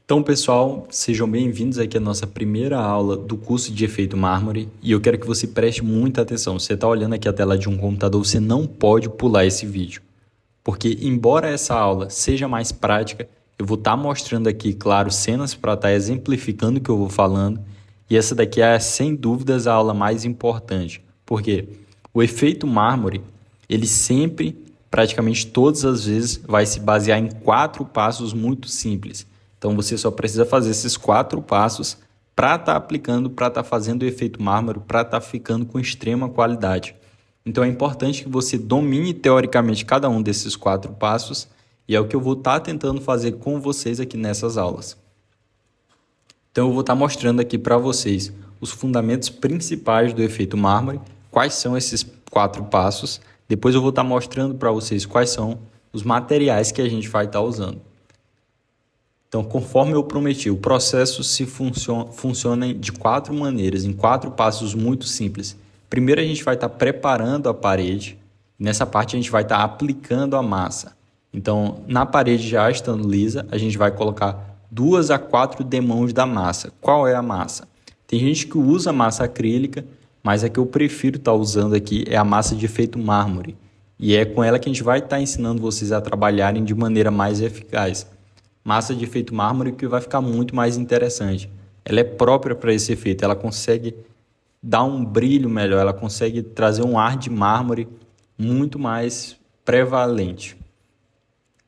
Então, pessoal, sejam bem-vindos aqui à nossa primeira aula do curso de efeito mármore e eu quero que você preste muita atenção. Você está olhando aqui a tela de um computador, você não pode pular esse vídeo, porque embora essa aula seja mais prática, eu vou estar mostrando aqui, claro, cenas para estar exemplificando o que eu vou falando, e essa daqui é, sem dúvidas, a aula mais importante, porque o efeito mármore, ele sempre, praticamente todas as vezes, vai se basear em 4 passos muito simples. Então, você só precisa fazer esses 4 passos para estar aplicando, para estar fazendo o efeito mármore, para estar ficando com extrema qualidade. Então, é importante que você domine teoricamente cada um desses 4 passos e é o que eu vou estar tentando fazer com vocês aqui nessas aulas. Então, eu vou estar mostrando aqui para vocês os fundamentos principais do efeito mármore, quais são esses 4 passos. Depois eu vou estar mostrando para vocês quais são os materiais que a gente vai estar usando. Então, conforme eu prometi, o processo funciona de 4 maneiras, em 4 passos muito simples. Primeiro, a gente vai estar preparando a parede. Nessa parte, a gente vai estar aplicando a massa. Então, na parede já estando lisa, a gente vai colocar 2 a 4 demãos da massa. Qual é a massa? Tem gente que usa massa acrílica, mas a que eu prefiro estar usando aqui é a massa de efeito mármore. E é com ela que a gente vai estar ensinando vocês a trabalharem de maneira mais eficaz. Massa de efeito mármore que vai ficar muito mais interessante. Ela é própria para esse efeito, ela consegue dar um brilho melhor, ela consegue trazer um ar de mármore muito mais prevalente.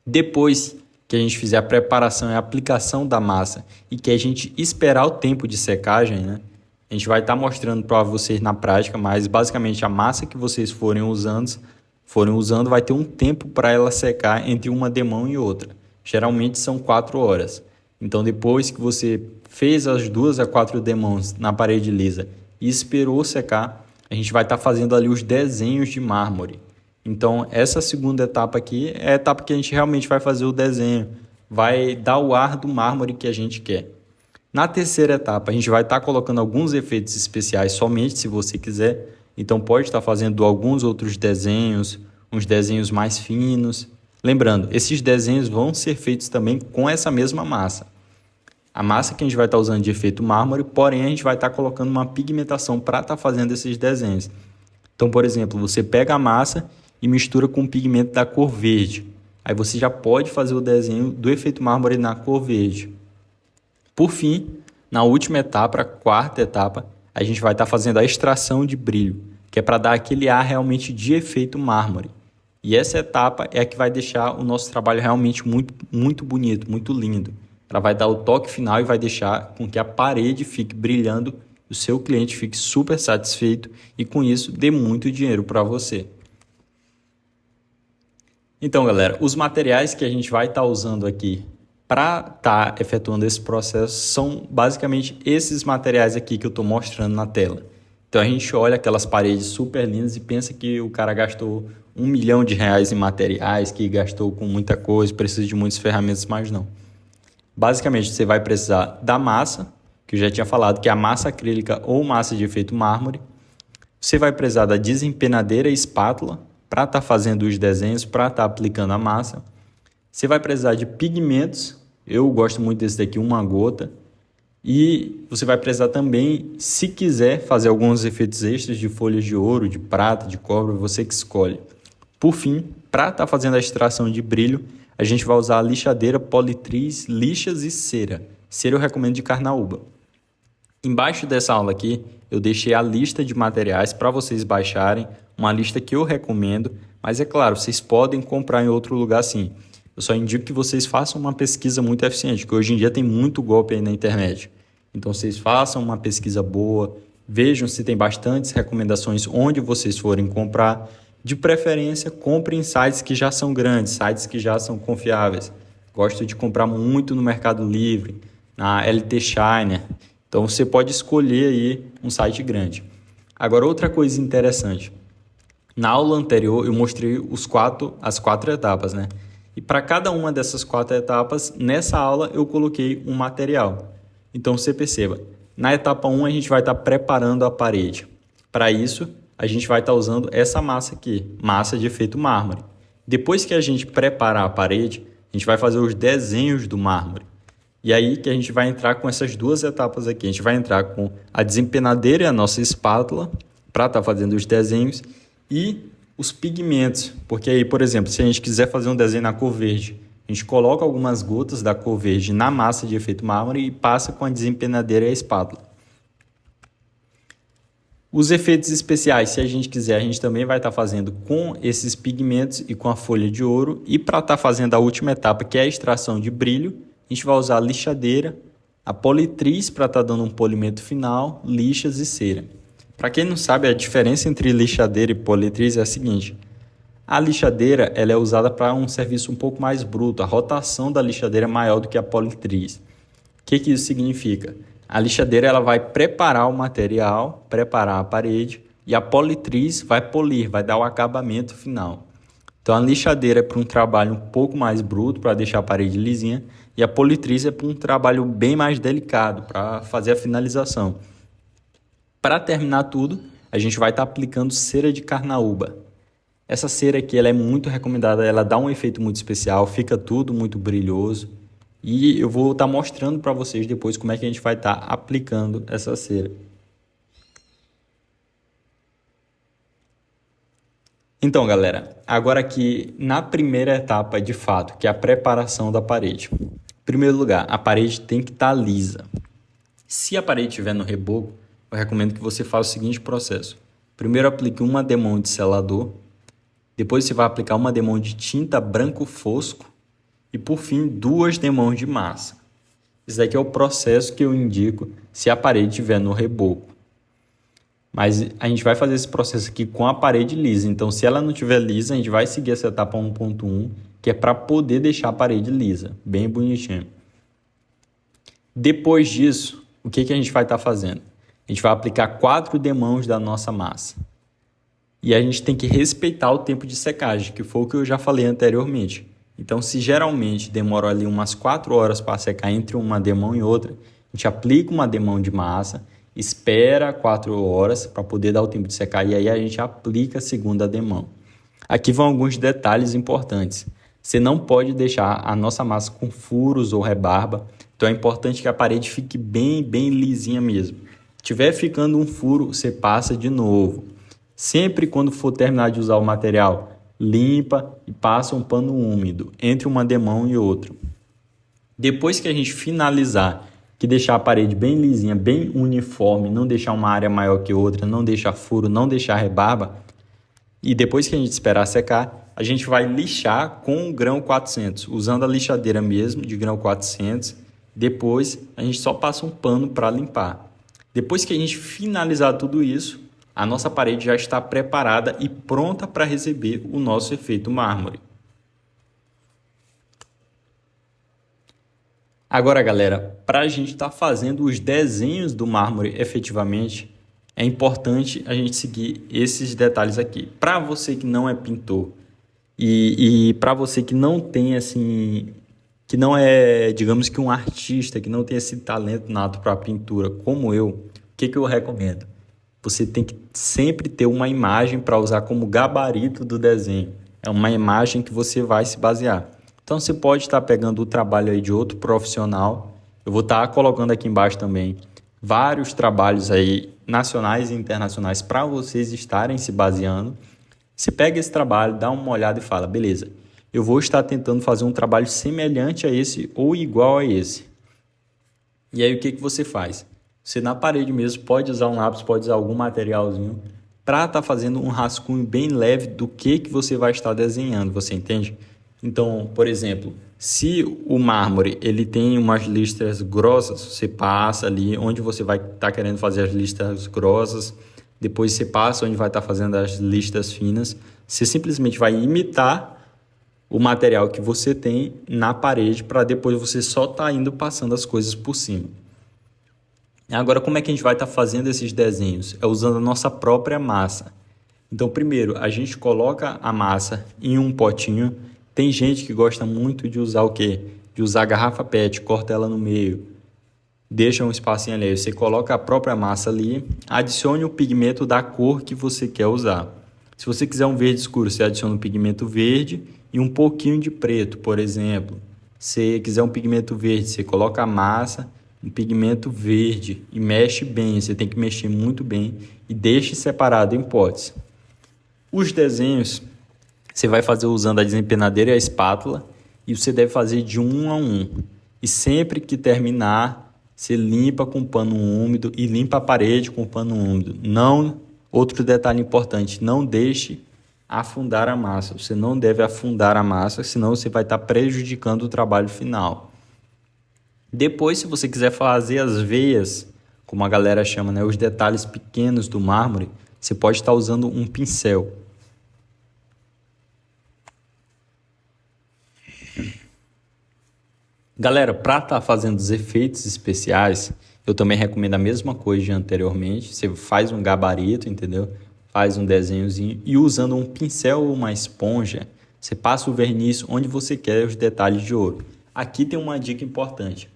Depois que a gente fizer a preparação e a aplicação da massa e que a gente esperar o tempo de secagem, né? A gente vai estar mostrando para vocês na prática, mas basicamente a massa que vocês forem usando vai ter um tempo para ela secar entre uma demão e outra. Geralmente são 4 horas. Então, depois que você fez as 2 a 4 demãos na parede lisa e esperou secar, a gente vai estar fazendo ali os desenhos de mármore. Então, essa segunda etapa aqui é a etapa que a gente realmente vai fazer o desenho, vai dar o ar do mármore que a gente quer. Na terceira etapa, a gente vai estar colocando alguns efeitos especiais somente se você quiser. Então, pode estar fazendo alguns outros desenhos, uns desenhos mais finos. Lembrando, esses desenhos vão ser feitos também com essa mesma massa. A massa que a gente vai estar usando de efeito mármore, porém a gente vai estar colocando uma pigmentação para estar fazendo esses desenhos. Então, por exemplo, você pega a massa e mistura com o pigmento da cor verde. Aí você já pode fazer o desenho do efeito mármore na cor verde. Por fim, na última etapa, a quarta etapa, a gente vai estar fazendo a extração de brilho, que é para dar aquele ar realmente de efeito mármore. E essa etapa é a que vai deixar o nosso trabalho realmente muito bonito, muito lindo. Ela vai dar o toque final e vai deixar com que a parede fique brilhando, o seu cliente fique super satisfeito e com isso dê muito dinheiro para você. Então, galera, os materiais que a gente vai estar usando aqui para estar efetuando esse processo são basicamente esses materiais aqui que eu estou mostrando na tela. Então, a gente olha aquelas paredes super lindas e pensa que o cara gastou R$1 milhão em materiais, que gastou com muita coisa, precisa de muitas ferramentas, mas não. Basicamente, você vai precisar da massa, que eu já tinha falado, que é a massa acrílica ou massa de efeito mármore. Você vai precisar da desempenadeira e espátula para estar fazendo os desenhos, para estar aplicando a massa. Você vai precisar de pigmentos, eu gosto muito desse daqui, uma gota. E você vai precisar também, se quiser, fazer alguns efeitos extras de folhas de ouro, de prata, de cobre, você que escolhe. Por fim, para estar fazendo a extração de brilho, a gente vai usar a lixadeira, politriz, lixas e cera. Cera eu recomendo de carnaúba. Embaixo dessa aula aqui, eu deixei a lista de materiais para vocês baixarem, uma lista que eu recomendo, mas é claro, vocês podem comprar em outro lugar sim. Eu só indico que vocês façam uma pesquisa muito eficiente, porque hoje em dia tem muito golpe aí na internet. Então, vocês façam uma pesquisa boa, vejam se tem bastantes recomendações onde vocês forem comprar. De preferência, compre em sites que já são grandes, sites que já são confiáveis. Gosto de comprar muito no Mercado Livre, na LT Shiner. Então, você pode escolher aí um site grande. Agora, outra coisa interessante. Na aula anterior, eu mostrei as 4 etapas, né? E para cada uma dessas 4 etapas, nessa aula eu coloquei um material. Então você perceba, na etapa 1 a gente vai estar preparando a parede. Para isso, a gente vai estar usando essa massa aqui, massa de efeito mármore. Depois que a gente preparar a parede, a gente vai fazer os desenhos do mármore. E aí que a gente vai entrar com essas duas etapas aqui. A gente vai entrar com a desempenadeira e a nossa espátula para estar fazendo os desenhos e os pigmentos. Porque aí, por exemplo, se a gente quiser fazer um desenho na cor verde, a gente coloca algumas gotas da cor verde na massa de efeito mármore e passa com a desempenadeira e a espátula. Os efeitos especiais, se a gente quiser, a gente também vai estar fazendo com esses pigmentos e com a folha de ouro. E para estar fazendo a última etapa, que é a extração de brilho, a gente vai usar a lixadeira, a politriz para estar dando um polimento final, lixas e cera. Para quem não sabe, a diferença entre lixadeira e politriz é a seguinte: a lixadeira ela é usada para um serviço um pouco mais bruto, a rotação da lixadeira é maior do que a politriz. O que isso significa? A lixadeira ela vai preparar o material, preparar a parede, e a politriz vai polir, vai dar o acabamento final. Então a lixadeira é para um trabalho um pouco mais bruto, para deixar a parede lisinha, e a politriz é para um trabalho bem mais delicado, para fazer a finalização. Para terminar tudo, a gente vai estar aplicando cera de carnaúba. Essa cera aqui ela é muito recomendada, ela dá um efeito muito especial, fica tudo muito brilhoso. E eu vou estar mostrando para vocês depois como é que a gente vai estar aplicando essa cera. Então, galera, agora aqui na primeira etapa de fato, que é a preparação da parede. Em primeiro lugar, a parede tem que estar lisa. Se a parede estiver no reboco, eu recomendo que você faça o seguinte processo. Primeiro aplique uma demão de selador, depois você vai aplicar uma demão de tinta branco fosco e por fim 2 demãos de massa. Esse daqui é o processo que eu indico se a parede estiver no reboco. Mas a gente vai fazer esse processo aqui com a parede lisa. Então, se ela não estiver lisa, a gente vai seguir essa etapa 1.1, que é para poder deixar a parede lisa, bem bonitinha. Depois disso, o que a gente vai estar fazendo? A gente vai aplicar 4 demãos da nossa massa. E a gente tem que respeitar o tempo de secagem, que foi o que eu já falei anteriormente. Então, se geralmente demora ali umas 4 horas para secar entre uma demão e outra, a gente aplica uma demão de massa, espera 4 horas para poder dar o tempo de secar e aí a gente aplica a segunda demão. Aqui vão alguns detalhes importantes. Você não pode deixar a nossa massa com furos ou rebarba, então é importante que a parede fique bem lisinha mesmo. Se tiver ficando um furo, você passa de novo. Sempre quando for terminar de usar o material, limpa e passa um pano úmido entre uma demão e outra. Depois que a gente finalizar, que deixar a parede bem lisinha, bem uniforme, não deixar uma área maior que outra, não deixar furo, não deixar rebarba, e depois que a gente esperar secar, a gente vai lixar com o grão 400, usando a lixadeira mesmo, de grão 400. Depois a gente só passa um pano para limpar. Depois que a gente finalizar tudo isso, a nossa parede já está preparada e pronta para receber o nosso efeito mármore. Agora, galera, para a gente estar fazendo os desenhos do mármore efetivamente, é importante a gente seguir esses detalhes aqui. Para você que não é pintor e para você que não tem assim, que não é, digamos que um artista, que não tem esse talento nato para pintura como eu, o que eu recomendo? Você tem que sempre ter uma imagem para usar como gabarito do desenho. É uma imagem que você vai se basear. Então, você pode estar pegando o trabalho aí de outro profissional. Eu vou estar colocando aqui embaixo também vários trabalhos aí nacionais e internacionais para vocês estarem se baseando. Você pega esse trabalho, dá uma olhada e fala, beleza, eu vou estar tentando fazer um trabalho semelhante a esse ou igual a esse. E aí, o que você faz? Você na parede mesmo pode usar um lápis, pode usar algum materialzinho para estar fazendo um rascunho bem leve do que você vai estar desenhando, você entende? Então, por exemplo, se o mármore ele tem umas listras grossas, você passa ali onde você vai estar querendo fazer as listras grossas, depois você passa onde vai estar fazendo as listas finas, você simplesmente vai imitar o material que você tem na parede para depois você só estar indo passando as coisas por cima. Agora, como é que a gente vai estar fazendo esses desenhos? É usando a nossa própria massa. Então, primeiro, a gente coloca a massa em um potinho. Tem gente que gosta muito de usar o quê? De usar a garrafa PET, corta ela no meio, deixa um espacinho ali. Você coloca a própria massa ali, adicione o pigmento da cor que você quer usar. Se você quiser um verde escuro, você adiciona um pigmento verde e um pouquinho de preto, por exemplo. Se quiser um pigmento verde, você coloca a massa, um pigmento verde e mexe bem. Você tem que mexer muito bem e deixe separado em potes. Os desenhos você vai fazer usando a desempenadeira e a espátula e você deve fazer de um a um. E sempre que terminar, você limpa com pano úmido e limpa a parede com pano úmido. Outro detalhe importante, não deixe afundar a massa. Você não deve afundar a massa, senão você vai estar prejudicando o trabalho final. Depois, se você quiser fazer as veias, como a galera chama, né, os detalhes pequenos do mármore, você pode estar usando um pincel. Galera, para estar fazendo os efeitos especiais, eu também recomendo a mesma coisa de anteriormente. Você faz um gabarito, entendeu? Faz um desenhozinho e usando um pincel ou uma esponja, você passa o verniz onde você quer os detalhes de ouro. Aqui tem uma dica importante.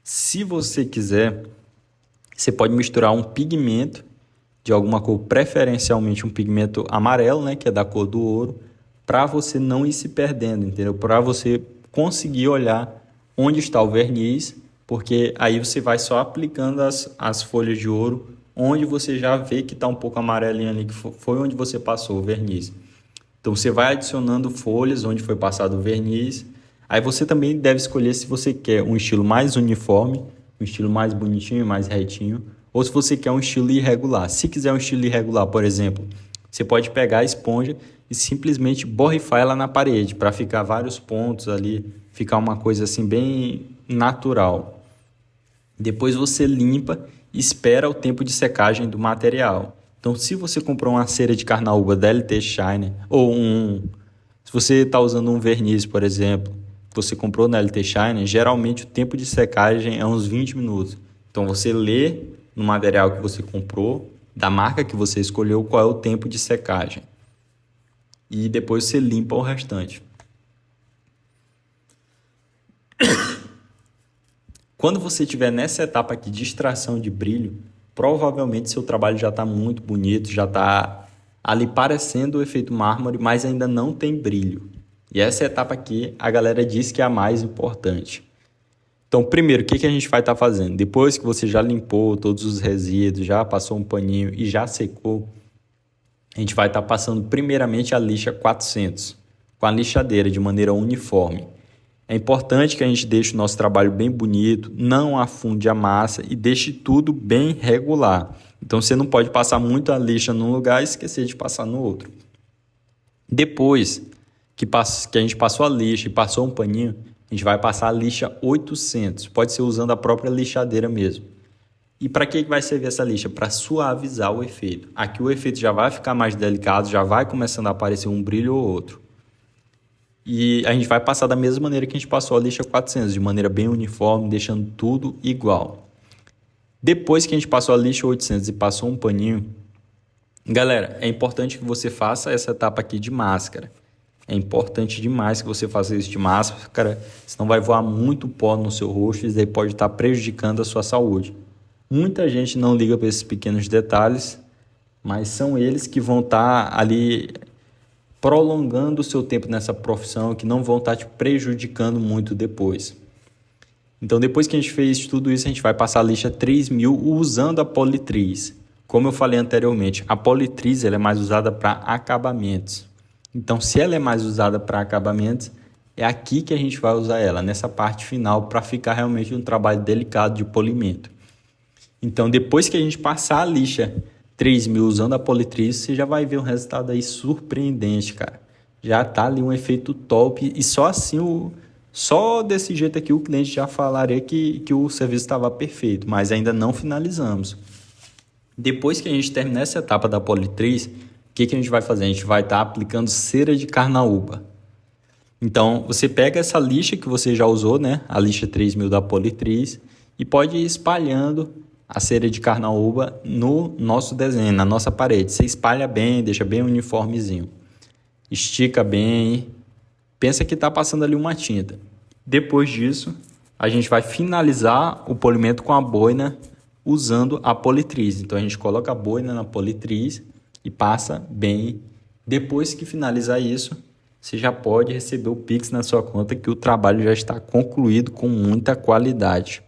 Se você quiser, você pode misturar um pigmento de alguma cor, preferencialmente um pigmento amarelo, né, que é da cor do ouro, para você não ir se perdendo, entendeu? Para você conseguir olhar onde está o verniz, porque aí você vai só aplicando as folhas de ouro onde você já vê que está um pouco amarelinho ali, que foi onde você passou o verniz. Então você vai adicionando folhas onde foi passado o verniz. Aí você também deve escolher se você quer um estilo mais uniforme, um estilo mais bonitinho, mais retinho, ou se você quer um estilo irregular. Se quiser um estilo irregular, por exemplo, você pode pegar a esponja e simplesmente borrifar ela na parede para ficar vários pontos ali, ficar uma coisa assim bem natural. Depois você limpa e espera o tempo de secagem do material. Então, se você comprou uma cera de carnaúba da LT Shine, se você está usando um verniz, por exemplo, você comprou na LT Shine, geralmente o tempo de secagem é uns 20 minutos. Então, você lê no material que você comprou, da marca que você escolheu, qual é o tempo de secagem. E depois você limpa o restante. Quando você estiver nessa etapa aqui de extração de brilho, provavelmente seu trabalho já está muito bonito, já está ali parecendo o efeito mármore, mas ainda não tem brilho. E essa etapa aqui, a galera diz que é a mais importante. Então, primeiro, o que a gente vai estar fazendo? Depois que você já limpou todos os resíduos, já passou um paninho e já secou, a gente vai estar passando primeiramente a lixa 400, com a lixadeira de maneira uniforme. É importante que a gente deixe o nosso trabalho bem bonito, não afunde a massa e deixe tudo bem regular. Então você não pode passar muito a lixa num lugar e esquecer de passar no outro. Depois que a gente passou a lixa e passou um paninho, a gente vai passar a lixa 800. Pode ser usando a própria lixadeira mesmo. E para que vai servir essa lixa? Para suavizar o efeito. Aqui o efeito já vai ficar mais delicado, já vai começando a aparecer um brilho ou outro. E a gente vai passar da mesma maneira que a gente passou a lixa 400, de maneira bem uniforme, deixando tudo igual. Depois que a gente passou a lixa 800 e passou um paninho, galera, é importante que você faça essa etapa aqui de máscara. É importante demais que você faça isso de máscara, senão vai voar muito pó no seu rosto e isso aí pode estar prejudicando a sua saúde. Muita gente não liga para esses pequenos detalhes, mas são eles que vão estar ali prolongando o seu tempo nessa profissão, que não vão estar te prejudicando muito depois. Então, depois que a gente fez tudo isso, a gente vai passar a lixa 3000 usando a politriz. Como eu falei anteriormente, a politriz ela é mais usada para acabamentos. Então, se ela é mais usada para acabamentos, é aqui que a gente vai usar ela, nessa parte final, para ficar realmente um trabalho delicado de polimento. Então, depois que a gente passar a lixa 3000 usando a politriz, você já vai ver um resultado aí surpreendente, cara. Já tá ali um efeito top e só assim, só desse jeito aqui o cliente já falaria que o serviço estava perfeito, mas ainda não finalizamos. Depois que a gente terminar essa etapa da politriz, o que a gente vai fazer? A gente vai estar aplicando cera de carnaúba. Então, você pega essa lixa que você já usou, né? A lixa 3000 da politriz e pode ir espalhando a cera de carnaúba no nosso desenho, na nossa parede. Você espalha bem, deixa bem uniformezinho. Estica bem. Pensa que está passando ali uma tinta. Depois disso, a gente vai finalizar o polimento com a boina usando a politriz. Então, a gente coloca a boina na politriz e passa bem. Depois que finalizar isso, você já pode receber o Pix na sua conta que o trabalho já está concluído com muita qualidade.